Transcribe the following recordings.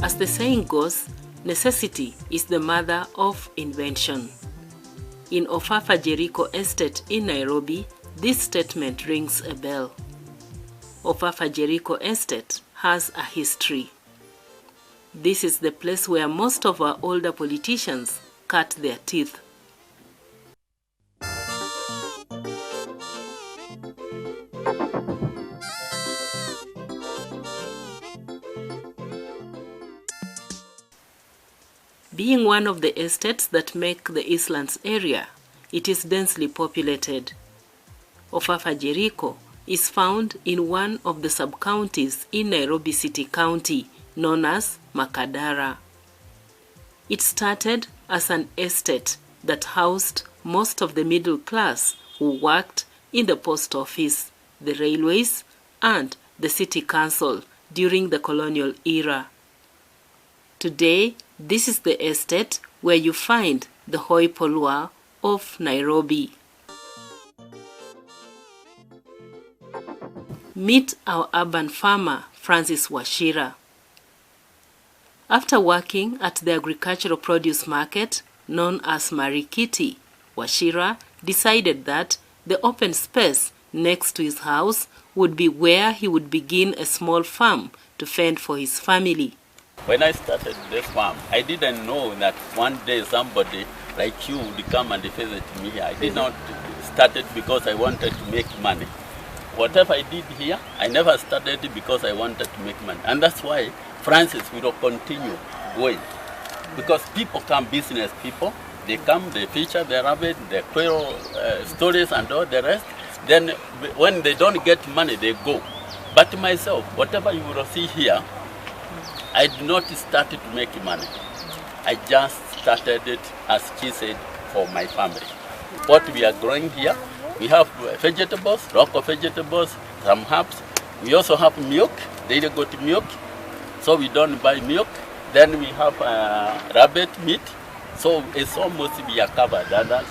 As the saying goes, necessity is the mother of invention. In Ofafa Jericho Estate in Nairobi, this statement rings a bell. Ofafa Jericho Estate has a history. This is the place where most of our older politicians cut their teeth. Being one of the estates that make the Eastlands area, it is densely populated. Ofafa Jericho is found in one of the sub-counties in Nairobi City County, known as Makadara. It started as an estate that housed most of the middle class who worked in the post office, the railways, and the city council during the colonial era. Today, this is the estate where you find the hoi pollua of Nairobi. Meet our urban farmer, Francis Wachira. After working at the agricultural produce market known as Marikiti, Wachira decided that the open space next to his house would be where he would begin a small farm to fend for his family. When I started this farm, I didn't know that one day somebody like you would come and visit me here. I did not start it because I wanted to make money. Whatever I did here, I never started it because I wanted to make money. And that's why Francis will continue going. Because people come, business people, they come, they feature the rabbit, the quail stories and all the rest. Then when they don't get money, they go. But myself, whatever you will see here, I did not start to make money. I just started it, as she said, for my family. What we are growing here, we have vegetables, local vegetables, some herbs. We also have milk, daily goat milk, so we don't buy milk. Then we have rabbit meat, so it's almost we are covered. And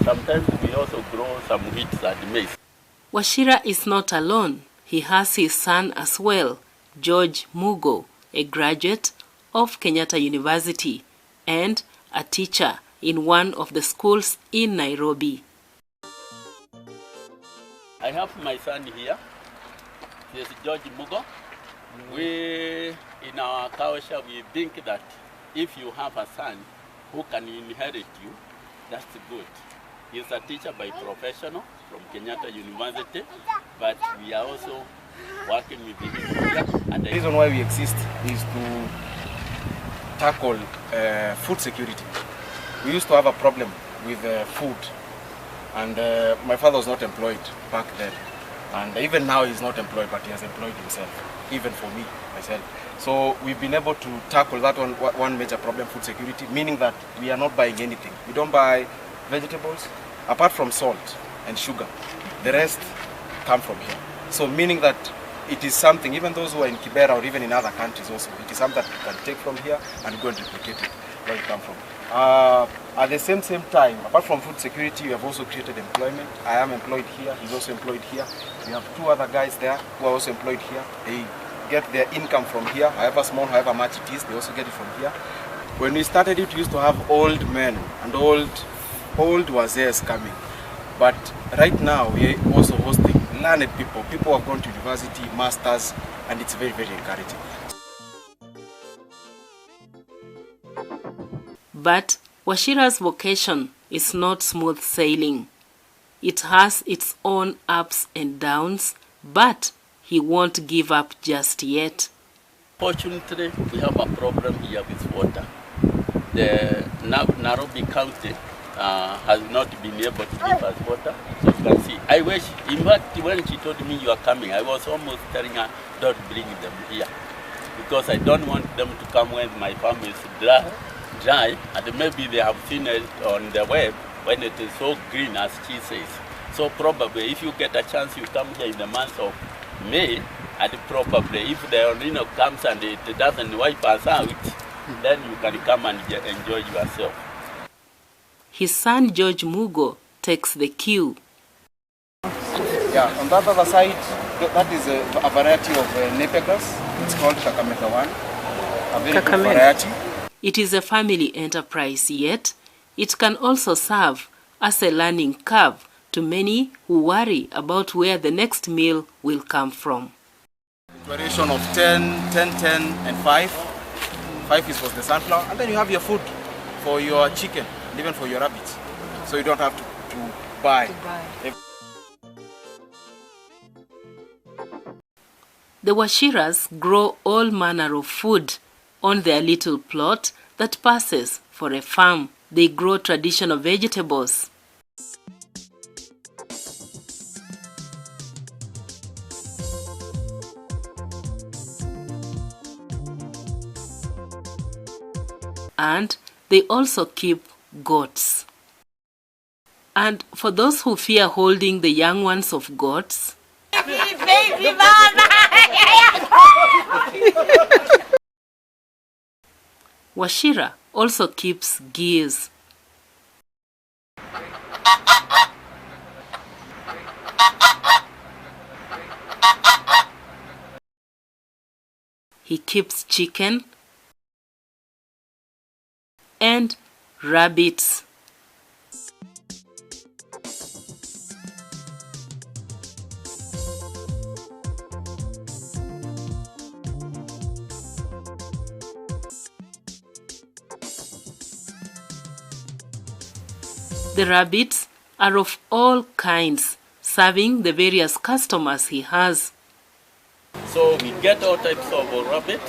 sometimes we also grow some wheat and maize. Wachira is not alone. He has his son as well, George Mugo, a graduate of Kenyatta University and a teacher in one of the schools in Nairobi. I have my son here. He is George Mugo. We, in our culture, we think that if you have a son who can inherit you, that's good. He's a teacher by professional from Kenyatta University, but we are also working with him here. And the reason why we exist is to tackle food security. We used to have a problem with food, and my father was not employed back then. And even now he's not employed, but he has employed himself, even for me, myself. So we've been able to tackle that one major problem, food security, meaning that we are not buying anything. We don't buy vegetables, apart from salt and sugar. The rest come from here. So meaning that it is something, even those who are in Kibera or even in other countries also, it is something that you can take from here and go and replicate it where it comes from. At the same time, apart from food security, we have also created employment. I am employed here, he's also employed here. We have two other guys there who are also employed here. They get their income from here, however small, however much it is, they also get it from here. When we started it, we used to have old men and old wazirs coming. But right now, we are also hosting learned people. People who have gone to university, masters, and it's very, very encouraging. But Wachira's vocation is not smooth sailing. It has its own ups and downs, but he won't give up just yet. Fortunately, we have a problem here with water. The Nairobi County has not been able to give us water. So you can see, I wish, in fact, when she told me you are coming, I was almost telling her, don't bring them here. Because I don't want them to come when my farm is dry, and maybe they have seen it on the web when it is so green as she says. So probably if you get a chance, you come here in the month of May, and probably if the El Nino comes and it doesn't wipe us out, then you can come and enjoy yourself. His son George Mugo takes the cue. Yeah, on that other side, that is a variety of Mpeg grass. It's called Kakamega 1. a very good variety. It is a family enterprise, yet it can also serve as a learning curve to many who worry about where the next meal will come from. Variation of 10, 10, 10, and 5. 5 is for the sunflower, and then you have your food for your chicken, and even for your rabbits. So you don't have to buy. The Washiras grow all manner of food on their little plot that passes for a farm. They grow traditional vegetables, and they also keep goats. And for those who fear holding the young ones of goats, Washira also keeps geese. He keeps chicken and rabbits. The rabbits are of all kinds, serving the various customers he has. So we get all types of rabbit.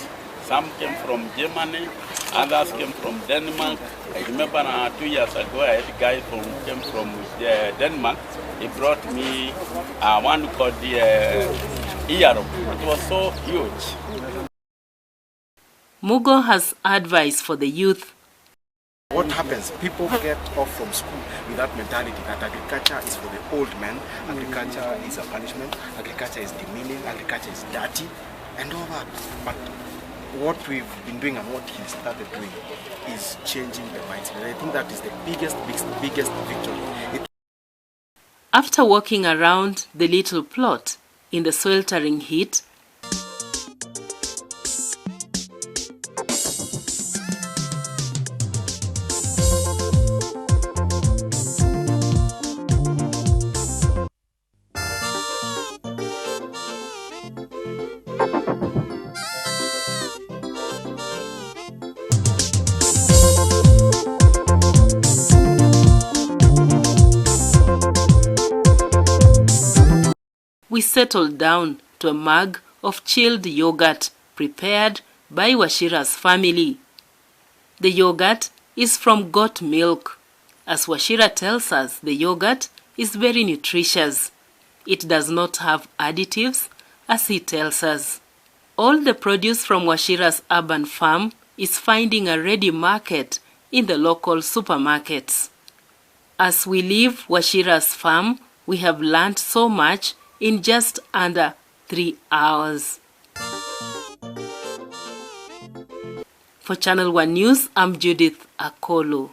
Some came from Germany, others came from Denmark. I remember 2 years ago, I had a guy came from Denmark. He brought me one called the Europe. It was so huge. Mugo has advice for the youth. What happens? People get off from school with that mentality that agriculture is for the old men, agriculture is a punishment, agriculture is demeaning, agriculture is dirty, and all that. But what we've been doing and what he started doing is changing the mindset. And I think that is the biggest victory. After walking around the little plot in the sweltering heat, we settled down to a mug of chilled yogurt prepared by Washira's family. The yogurt is from goat milk. As Washira tells us, the yogurt is very nutritious. It does not have additives, as he tells us. All the produce from Washira's urban farm is finding a ready market in the local supermarkets. As we leave Washira's farm, we have learned so much in just under 3 hours. For Channel One News, I'm Judith Akolo.